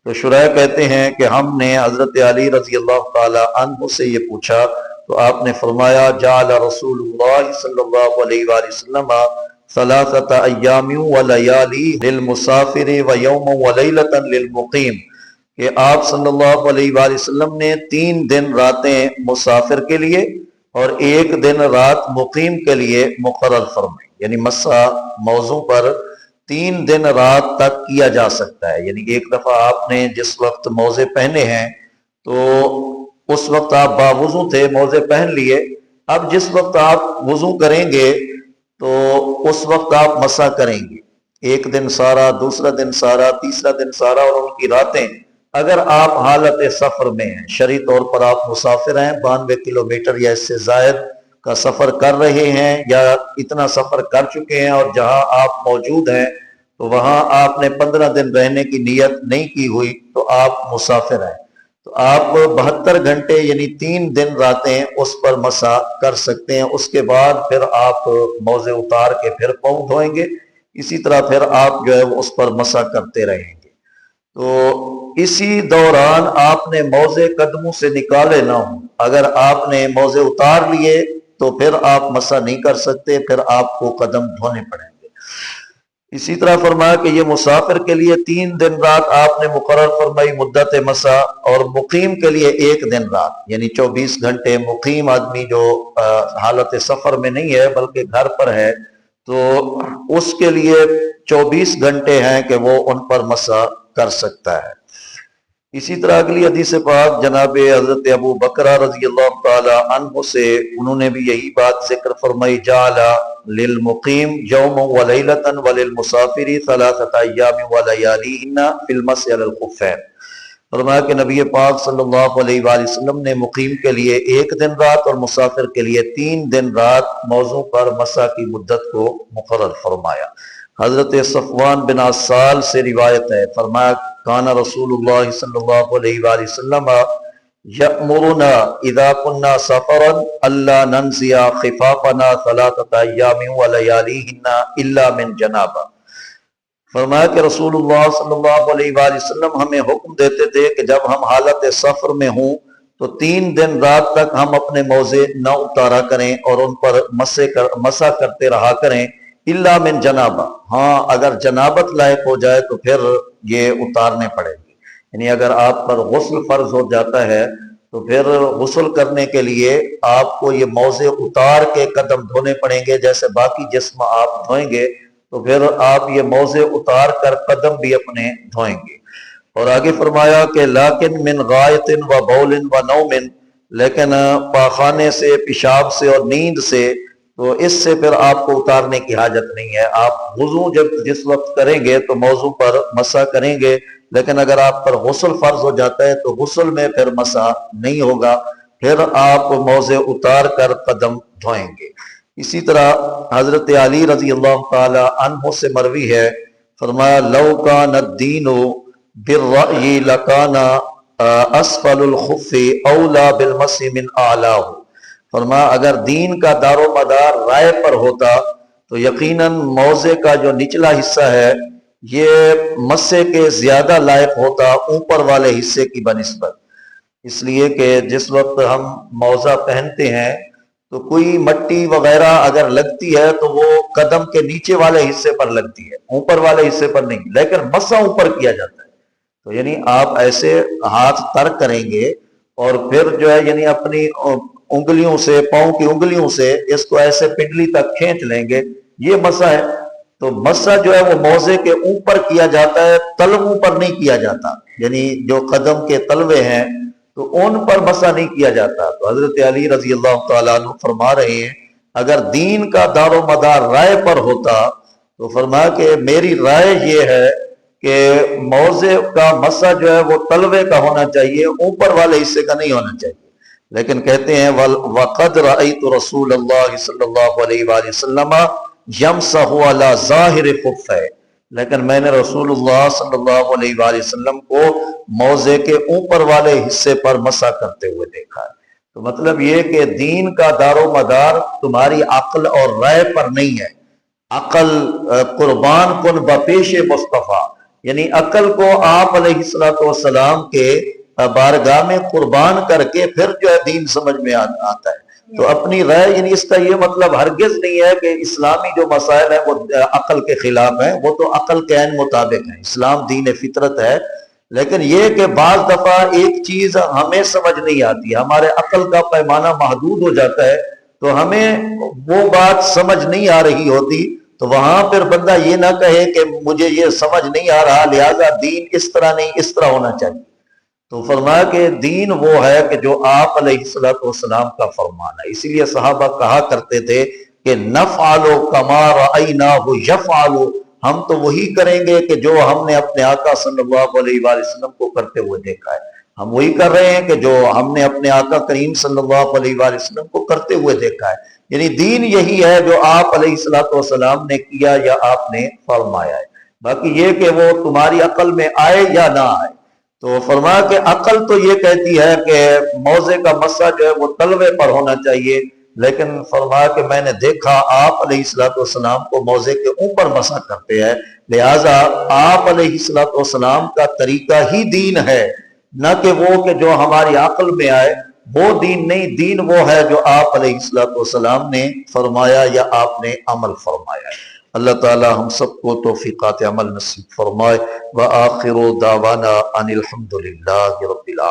تو شریح کہتے ہیں کہ ہم نے حضرت علی رضی اللہ تعالی عنہ سے یہ پوچھا تو آپ نے فرمایا جعل رسول اللہ صلی اللہ علیہ وآلہ وسلم ثلاثة ایام ولیالی للمسافر ویوم ولیلۃ للمقیم، کہ آپ صلی اللہ علیہ وآلہ وسلم نے 3 دن راتیں مسافر کے لیے اور 1 دن رات مقیم کے لیے مقرر فرمائی، یعنی مسح موضوع پر 3 دن رات تک کیا جا سکتا ہے۔ یعنی ایک دفعہ آپ نے جس وقت موزے پہنے ہیں تو اس وقت آپ باوضو تھے، موزے پہن لیے، اب جس وقت آپ وضو کریں گے تو اس وقت آپ مسح کریں گے، 1 دن سارا، دوسرا دن سارا، تیسرا دن سارا، اور ان کی راتیں اگر آپ حالت سفر میں ہیں، شرعی طور پر آپ مسافر ہیں، 92 کلومیٹر یا اس سے زائد کا سفر کر رہے ہیں یا اتنا سفر کر چکے ہیں اور جہاں آپ موجود ہیں تو وہاں آپ نے 15 دن رہنے کی نیت نہیں کی ہوئی تو آپ مسافر ہیں، تو آپ 72 گھنٹے یعنی 3 دن راتیں اس پر مسح کر سکتے ہیں۔ اس کے بعد پھر آپ موزے اتار کے پھر پاؤں دھوئیں گے، اسی طرح پھر آپ جو ہے وہ اس پر مسح کرتے رہیں گے۔ تو اسی دوران آپ نے موزے قدموں سے نکالے نہ ہوں، اگر آپ نے موزے اتار لیے تو پھر آپ مسح نہیں کر سکتے، پھر آپ کو قدم دھونے پڑیں گے۔ اسی طرح فرمایا کہ یہ مسافر کے لیے 3 دن رات آپ نے مقرر فرمائی مدت مسح، اور مقیم کے لیے 1 دن رات، یعنی 24 گھنٹے مقیم آدمی جو حالت سفر میں نہیں ہے بلکہ گھر پر ہے تو اس کے لیے 24 گھنٹے ہیں کہ وہ ان پر مسح کر سکتا ہے۔ اسی طرح اگلی حدیث پاک جناب حضرت ابو بکر رضی اللہ تعالی عنہ سے، انہوں نے بھی یہی بات ذکر فرمائی، جعل للمقیم یوم ولیلۃ وللمسافر 3 ایام ولیالیہن فی المسح علی الخفین۔ فرمایا کہ نبی پاک صلی اللہ علیہ وآلہ وسلم نے مقیم کے لیے 1 دن رات اور مسافر کے لیے 3 دن رات موضوع پر مسح کی مدت کو مقرر فرمایا۔ حضرت صفوان بن عسال سے روایت ہے، فرمایا کان رسول اللہ صلی اللہ علیہ وآلہ وسلم یأمرنا اذا كنا سفرا الا ننزع خفافنا 3 ایام ولیالیہن الا من جنابہ۔ فرمایا کہ رسول اللہ صلی اللہ علیہ وآلہ وسلم ہمیں حکم دیتے تھے کہ جب ہم حالت سفر میں ہوں تو 3 دن رات تک ہم اپنے موزے نہ اتارا کریں اور ان پر مسح کرتے رہا کریں، الا من جنابہ، ہاں اگر جنابت لائق ہو جائے تو پھر یہ اتارنے پڑیں گے، یعنی اگر آپ پر غسل فرض ہو جاتا ہے تو پھر غسل کرنے کے لیے آپ کو یہ موزے اتار کے قدم دھونے پڑیں گے، جیسے باقی جسم آپ دھوئیں گے تو پھر آپ یہ موزے اتار کر قدم بھی اپنے دھوئیں گے۔ اور آگے فرمایا کہ لیکن من غائط و بول و نوم، لیکن پاخانے سے، پیشاب سے اور نیند سے، تو اس سے پھر آپ کو اتارنے کی حاجت نہیں ہے، آپ وضو جس وقت کریں گے تو موضوع پر مسح کریں گے، لیکن اگر آپ پر غسل فرض ہو جاتا ہے تو غسل میں پھر مسح نہیں ہوگا، پھر آپ موزے اتار کر قدم دھوئیں گے۔ اسی طرح حضرت علی رضی اللہ تعالی عنہ سے مروی ہے، فرمایا لو کان الدین بالرأی لکان اسفل الخف اولا بالمسح من اعلاہ۔ فرمایا اگر دین کا دار و مدار رائے پر ہوتا تو یقیناً موزے کا جو نچلا حصہ ہے یہ مسح کے زیادہ لائق ہوتا اوپر والے حصے کی بنسبت، اس لیے کہ جس وقت ہم موزہ پہنتے ہیں تو کوئی مٹی وغیرہ اگر لگتی ہے تو وہ قدم کے نیچے والے حصے پر لگتی ہے، اوپر والے حصے پر نہیں، لیکن مسح اوپر کیا جاتا ہے، تو یعنی آپ ایسے ہاتھ تر کریں گے اور پھر جو ہے یعنی اپنی انگلیوں سے، پاؤں کی انگلیوں سے اس کو ایسے پنڈلی تک کھینچ لیں گے، یہ مسح ہے۔ تو مسح جو ہے وہ موزے کے اوپر کیا جاتا ہے، تلووں پر نہیں کیا جاتا، یعنی جو قدم کے تلوے ہیں تو ان پر مسح نہیں کیا جاتا۔ تو حضرت علی رضی اللہ تعالیٰ عنہ فرما رہے ہیں اگر دین کا دار و مدار رائے پر ہوتا تو فرمایا کہ میری رائے یہ ہے کہ موزے کا مسح جو ہے وہ تلوے کا ہونا چاہیے، اوپر والے حصے کا نہیں ہونا چاہیے، لیکن کہتے ہیں وَقَدْ رَأَيْتُ رَسُولَ اللَّهِ صلی اللہ علیہ وآلہ وسلم یمسح علی ظاہر خفہ، لیکن میں نے رسول اللہ صلی اللہ علیہ وآلہ وسلم کو موزے کے اوپر والے حصے پر مسح کرتے ہوئے دیکھا ہے۔ تو مطلب یہ کہ دین کا دار و مدار تمہاری عقل اور رائے پر نہیں ہے، عقل قربان کن بپیش مصطفیٰ، یعنی عقل کو آپ علیہ الصلوۃ والسلام کے بارگاہ میں قربان کر کے پھر جو ہے دین سمجھ میں آتا ہے۔ تو اپنی رائے، یعنی اس کا یہ مطلب ہرگز نہیں ہے کہ اسلامی جو مسائل ہیں وہ عقل کے خلاف ہیں، وہ تو عقل کے عین مطابق ہیں، اسلام دین فطرت ہے۔ لیکن یہ کہ بعض دفعہ ایک چیز ہمیں سمجھ نہیں آتی، ہمارے عقل کا پیمانہ محدود ہو جاتا ہے، تو ہمیں وہ بات سمجھ نہیں آ رہی ہوتی، تو وہاں پھر بندہ یہ نہ کہے کہ مجھے یہ سمجھ نہیں آ رہا لہذا دین اس طرح نہیں اس طرح ہونا چاہیے۔ تو فرمایا کہ دین وہ ہے کہ جو آپ علیہ الصلوۃ والسلام کا فرمان ہے۔ اسی لیے صحابہ کہا کرتے تھے کہ نفعل کما رأیناہ یفعل، ہم تو وہی کریں گے کہ جو ہم نے اپنے آقا صلی اللہ علیہ وآلہ وسلم کو کرتے ہوئے دیکھا ہے، ہم وہی کر رہے ہیں کہ جو ہم نے اپنے آقا کریم صلی اللہ علیہ وآلہ وسلم کو کرتے ہوئے دیکھا ہے۔ یعنی دین یہی ہے جو آپ علیہ الصلوۃ والسلام نے کیا یا آپ نے فرمایا ہے، باقی یہ کہ وہ تمہاری عقل میں آئے یا نہ آئے۔ تو فرمایا کہ عقل تو یہ کہتی ہے کہ موزے کا مسا جو ہے وہ تلوے پر ہونا چاہیے، لیکن فرمایا کہ میں نے دیکھا آپ علیہ الصلوۃ والسلام کو موزے کے اوپر مسا کرتے ہیں، لہٰذا آپ علیہ الصلوۃ والسلام کا طریقہ ہی دین ہے، نہ کہ وہ کہ جو ہماری عقل میں آئے وہ دین نہیں۔ دین وہ ہے جو آپ علیہ الصلوۃ والسلام نے فرمایا یا آپ نے عمل فرمایا ہے۔ اللہ تعالی ہم سب کو توفیقات عمل نصیب فرمائے۔ وآخر دعوانا ان الحمد للہ رب العالمین۔